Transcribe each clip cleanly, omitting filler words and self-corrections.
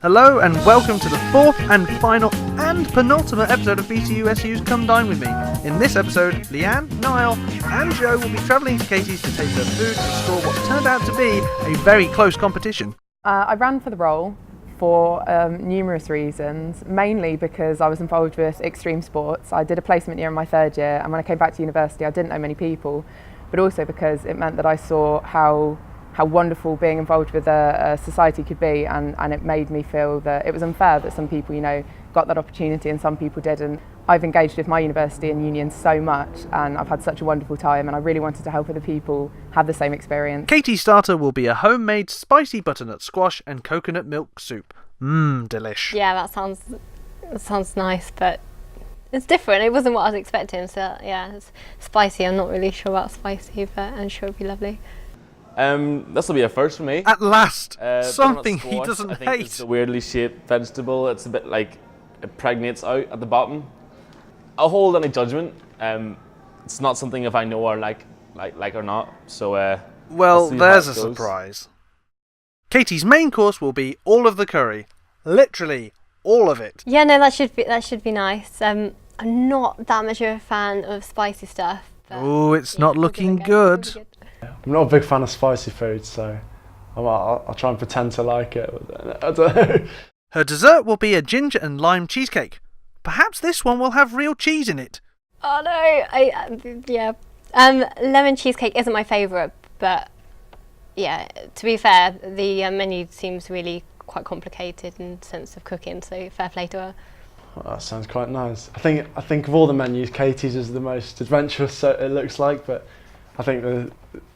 Hello and welcome to the fourth and final and penultimate episode of BCUSU's Come Dine With Me. In this episode, Leanne, Niall and Joe will be travelling to Katie's to taste her food and score what turned out to be a very close competition. I ran for the role for numerous reasons, mainly because I was involved with extreme sports. I did a placement year in my third year, and when I came back to university I didn't know many people, but also because it meant that I saw how wonderful being involved with a society could be, and it made me feel that it was unfair that some people, got that opportunity and some people didn't. I've engaged with my university and union so much, and I've had such a wonderful time, and I really wanted to help other people have the same experience. Katie's starter will be a homemade spicy butternut squash and coconut milk soup. Delish. Yeah, that sounds nice, but it's different. It wasn't what I was expecting, so yeah, it's spicy. I'm not really sure about spicy, but I'm sure it'll be lovely. This will be a first for me. At last, something he doesn't I think hate. It's a weirdly shaped vegetable. It's a bit like it pregnates out at the bottom. I'll hold any judgment. It's not something if I know or like or not. So well, see there's how a it goes. surprise. Katie's main course will be all of the curry, literally all of it. Yeah, no, that should be nice. I'm not that much of a fan of spicy stuff. Oh, it's yeah, not we'll looking give it a go. good. I'm not a big fan of spicy food, so I'll try and pretend to like it. I don't know. Her dessert will be a ginger and lime cheesecake. Perhaps this one will have real cheese in it. Oh no, lemon cheesecake isn't my favourite, but yeah, to be fair, the menu seems really quite complicated in the sense of cooking, so fair play to her. Well, that sounds quite nice. I think of all the menus, Katie's is the most adventurous, so it looks like, but I think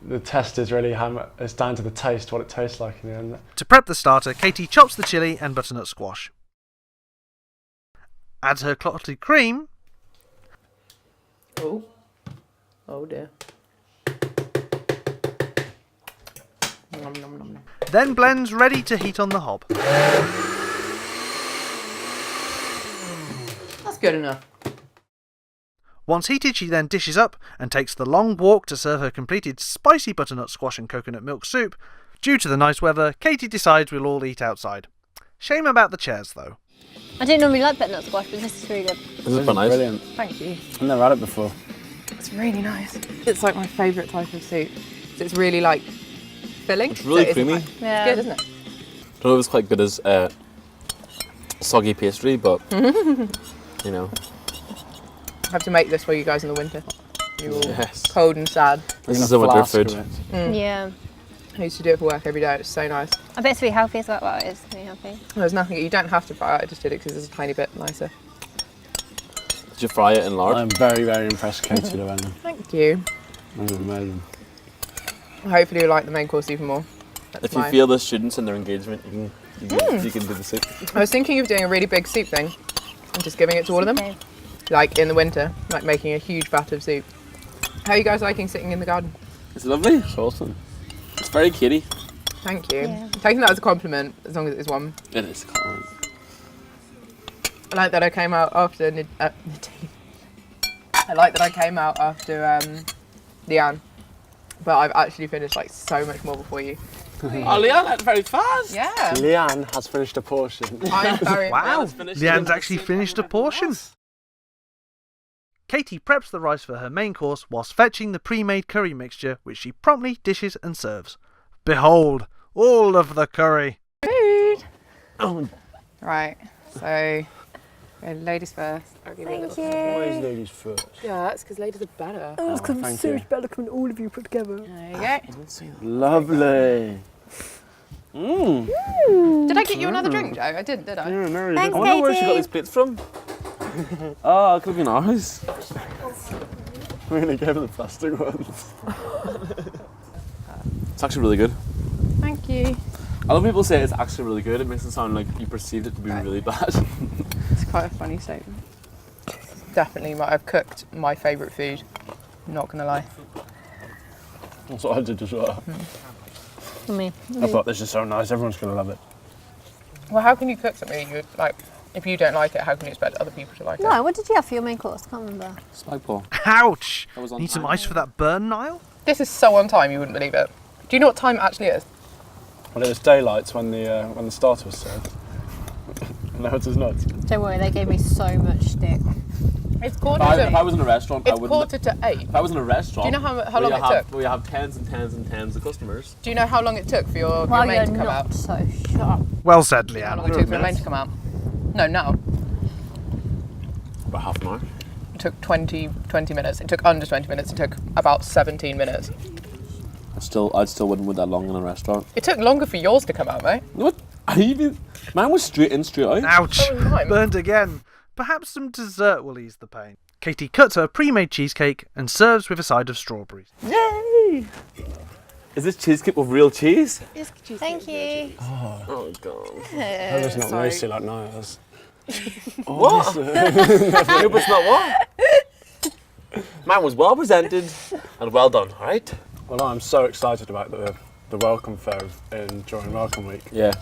the test is really it's down to the taste, what it tastes like in the end. To prep the starter, Katie chops the chilli and butternut squash. Adds her clotted cream. Oh dear. Nom, nom, nom, nom. Then blends ready to heat on the hob. That's good enough. Once heated, she then dishes up and takes the long walk to serve her completed spicy butternut squash and coconut milk soup. Due to the nice weather, Katie decides we'll all eat outside. Shame about the chairs, though. I don't normally like butternut squash, but this is really good. This is quite nice. Brilliant. Thank you. I've never had it before. It's really nice. It's like my favourite type of soup. So it's really like filling. It's really so creamy. Yeah. It's good, isn't it? I don't know if it's quite good as soggy pastry, but you know. I have to make this for you guys in the winter. You're all Yes. cold and sad. This is a winter food. Yeah. I used to do it for work every day. It's so nice. I bet it's really healthy as well. Well, it is really healthy. There's nothing, you don't have to fry it, I just did it because it's a tiny bit nicer. Did you fry it in lard? I'm very, very impressed, Katie Llewellyn. Thank you. Amazing. Hopefully you like the main course even more. That's If you mine. feel the students in their engagement, you can do the soup. I was thinking of doing a really big soup thing and just giving it to all of them. Okay. Like in the winter, like making a huge vat of soup. How are you guys liking sitting in the garden? It's lovely. It's awesome. It's very Katie. Thank you. Yeah. Taking that as a compliment, as long as it is one. It is. I like that I came out after I like that I came out after Leanne, but I've actually finished like so much more before you. Oh, Leanne, that's very fast. Yeah. Leanne has finished a portion. I'm very Wow, Leanne's finished Leanne's it. actually finished a portion. Katie preps the rice for her main course whilst fetching the pre-made curry mixture, which she promptly dishes and serves. Behold, all of the curry. food. Right, so ladies first. I'll give you a little Why is ladies first? Yeah, that's because ladies are better. Oh, thank you. better when all of you put together. There you go. Lovely. Did I get you another drink, Joe? I didn't, did I? Yeah, no, you Thanks, I wonder where she got Katie. these plates from. Oh, it could be nice. We're going to go for the plastic ones. It's actually really good. Thank you. A lot of people say it's actually really good. It makes it sound like you perceived it to be really bad. It's quite a funny statement. Definitely, I've cooked my favourite food. Not gonna lie. That's what I did as well. I mean, I thought this is so nice, everyone's going to love it. Well, how can you cook something you like? If you don't like it, how can you expect other people to like it? no, what did you have for your main course? I can't remember. Spagball. Ouch! That was on Need some time. ice for that burn, Niall? This is so on time, you wouldn't believe it. Do you know what time it actually is? Well, it was daylight when the starter was served. Loads is nuts. Don't worry, they gave me so much stick. It's quarter If I to. was in a restaurant, I It's wouldn't. quarter to 8. If I was in a restaurant, Do you know how long it took? We have tens and tens and tens of customers. Do you know how long it took for your Well, main you're to come not out? so sharp. Well said, How Leanne. long it took for your main to come out? No, now. About half an hour. It took 20 minutes. It took under 20 minutes. It took about 17 minutes. I still wouldn't wait that long in a restaurant. It took longer for yours to come out, mate. What? Mine was straight in, straight out. Ouch! Oh, mine. Burned again. Perhaps some dessert will ease the pain. Katie cuts her pre-made cheesecake and serves with a side of strawberries. Yay! Is this cheesecake with real cheese? Thank you. Oh god. That was not mostly like Niall's. What? It was not what? Mine was well presented and well done, alright? Well, I'm so excited about the welcome fair during Welcome Week. Yeah.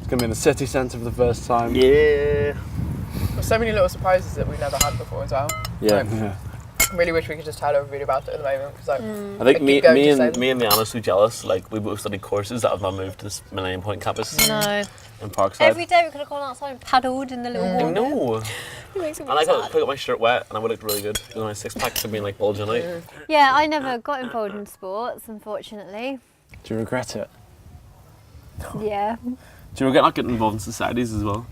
It's going to be in the city centre for the first time. Yeah. There's so many little surprises that we've never had before as well. Yeah. Yeah. I really wish we could just tell everybody about it at the moment because I think me and Leanne Leanne are so jealous. Like we both studied courses that have not moved to this Millennium Point campus No. in Parkside. Every day we could have gone outside and paddled in the little I water. know. It makes me And I sad. got my shirt wet and I would look really good. With my six packs have been like bulging out. Yeah, I never got involved in sports, unfortunately. Do you regret it? Yeah. Do you regret not getting involved in societies as well?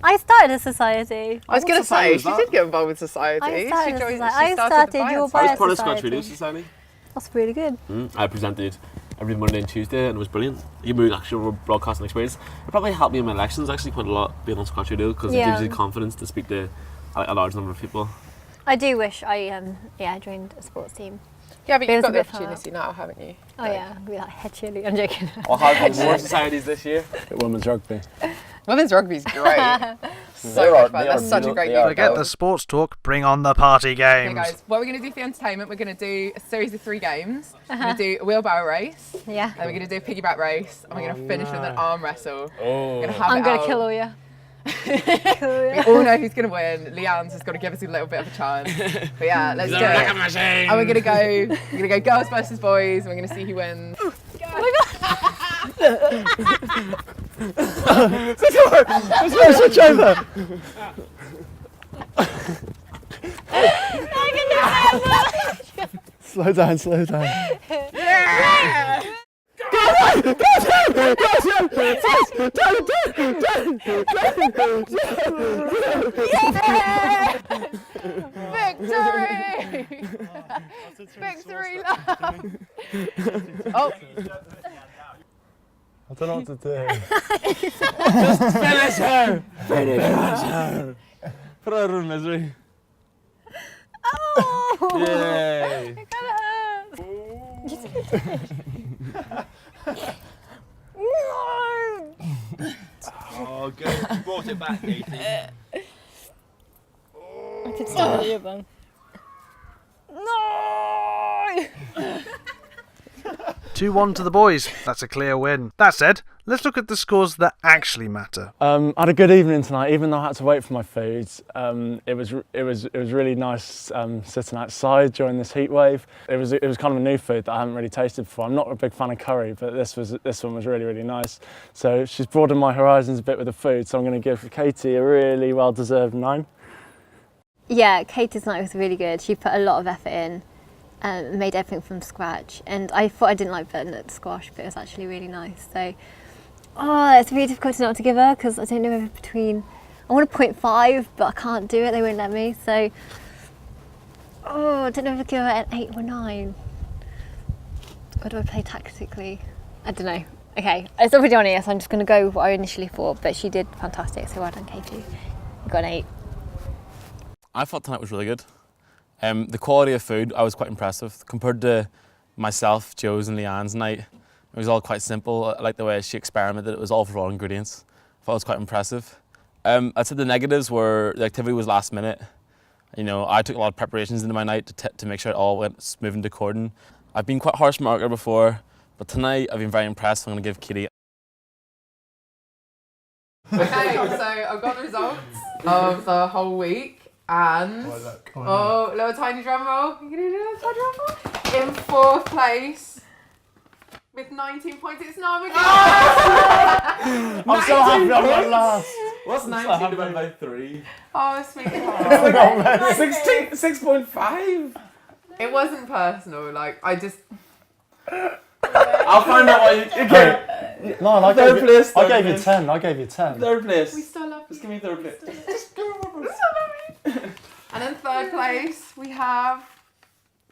I started a society. I was going to society say, was she that? did get involved with society. I started a joined- society. she I started started the your Fire I was Fire part of Society. Scotch Radio Society. That's really good. I presented every Monday and Tuesday and it was brilliant. You moved actual broadcasting experience. It probably helped me in my elections actually quite a lot being on Scotch Radio because it Yeah. gives you the confidence to speak to a large number of people. I do wish I joined a sports team. Yeah, but It you've was got a the bit far. opportunity now, haven't you? Oh yeah, I'll be like head cheerleader. I'm joking. I'll have more societies this year. Women's rugby. Women's rugby's great. They so are- much fun. they That's are such a real- great they group. are Forget the sports talk, bring on the party Okay, games. guys, what we're going to do for the entertainment, we're going to do a series of 3 games. We're going to do a wheelbarrow race, Yeah. then we're going to do a piggyback race, and we're going to finish with an arm wrestle. Oh. We're going to have I'm it gonna out. kill all you. We all know who's going to win. Leanne's just got to give us a little bit of a chance. But yeah, let's do it. And we're gonna go girls versus boys. And we're gonna see who wins. Switch over! Slow down, slow down. Victory! Victory love! Oh, I don't know what to do. Finish her! Finish her! Put her out of misery. Oh! Yay! It kinda hurts. Oh, good. You brought it back, Katie. I could still hear you, bun. No! 2-1 to the boys. That's a clear win. That said, let's look at the scores that actually matter. I had a good evening tonight, even though I had to wait for my food. It was really nice sitting outside during this heat wave. It was kind of a new food that I haven't really tasted before. I'm not a big fan of curry, but this one was really nice. So she's broadened my horizons a bit with the food. So I'm going to give Katie a really well-deserved 9. Yeah, Katie's night was really good. She put a lot of effort in. Made everything from scratch, and I thought I didn't like butternut squash, but it was actually really nice. So, it's really difficult to know what to give her because I don't know if between. I want a 0.5, but I can't do it. They won't let me. So, I don't know if I give her an 8 or 9. Or do I play tactically? I don't know. Okay, it's not really honest. I'm just going to go with what I initially thought, but she did fantastic. So well done, Katie. You got an 8. I thought tonight was really good. The quality of food I was quite impressed with. Compared to myself, Joe's and Leanne's night, it was all quite simple. I like the way she experimented. It was all for raw ingredients. I thought it was quite impressive. I'd say the negatives were the activity was last minute. You know, I took a lot of preparations into my night to make sure it all went smooth and according. I've been quite harsh marker before, but tonight I've been very impressed. I'm going to give Katie. okay, so I've got the results of the whole week. And little tiny drum roll. You gonna do a little tiny drum roll? In 4th place, With 19 points, it's not again. I'm so happy I'm not last. What's 19 divided by 3? Oh, sweetheart. 6.5. It wasn't personal. Like, I just. I'll find out why you... Okay. No, I Third place, I third gave you place. 10. I gave you 10. Third place. We still love you. Just give me third place. And in third place, we have.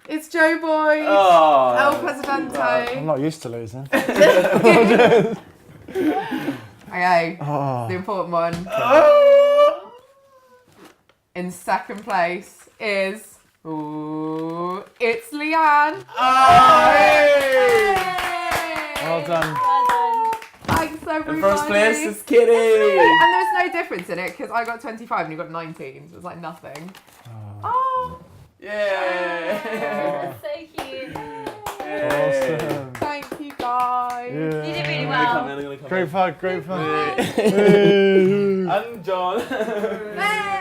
It's Joe Boy. Oh. El Presidente. I'm not used to losing. Okay, Oh. the important one. In second place is. Ooh, it's Leanne. Well done. Thanks, everybody. In first place is Kitty. And there's no difference in it because I got 25 and you got 19. So it's like nothing. Oh, Yeah. So cute. Awesome. thank you guys. You did really I'm well. gonna come in. Group hug, group hug. And John. Hey!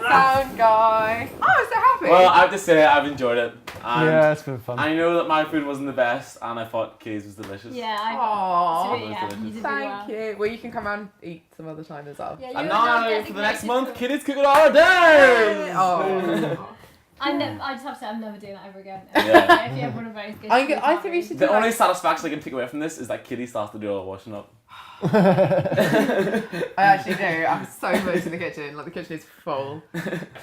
Sound guy. Oh, I'm so happy. Well, I have to say I've enjoyed it. And Yeah, it's been fun. I know that my food wasn't the best, and I thought Kitty's was delicious. Yeah, Aww. you did really well. Thank you. Well, you can come around and eat some other time as well. Yeah, And you're now now for the next month, designated Kitty's cooking all day. Oh. I just have to say, I'm never doing that ever again. Yeah. If you have one of those good I think we should do The only like, satisfaction I can take away from this is that Kitty starts to do all the washing up. I actually do. I'm so much in the kitchen. Like the kitchen is full.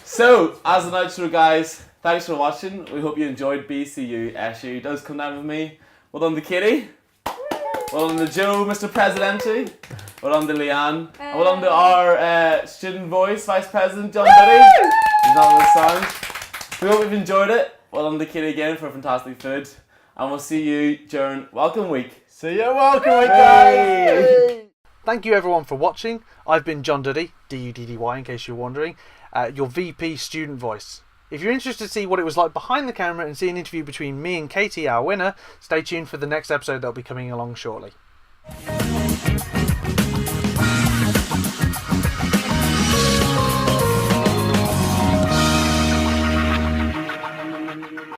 So, as an outro, guys, thanks for watching. We hope you enjoyed BCUSU. Does come down with me. Well done to Kitty. Well done to Joe, Mr. Presidente. Well done to Leanne. And well done to our student voice, Vice President John Duddy. He's not on the sound. We hope you've enjoyed it. Well done to Kitty again for fantastic food. And we'll see you during Welcome Week. See you, welcome, guys. Thank you everyone for watching. I've been John Duddy, D-U-D-D-Y in case you're wondering, your VP student voice. If you're interested to see what it was like behind the camera and see an interview between me and Katie, our winner, stay tuned for the next episode that'll be coming along shortly.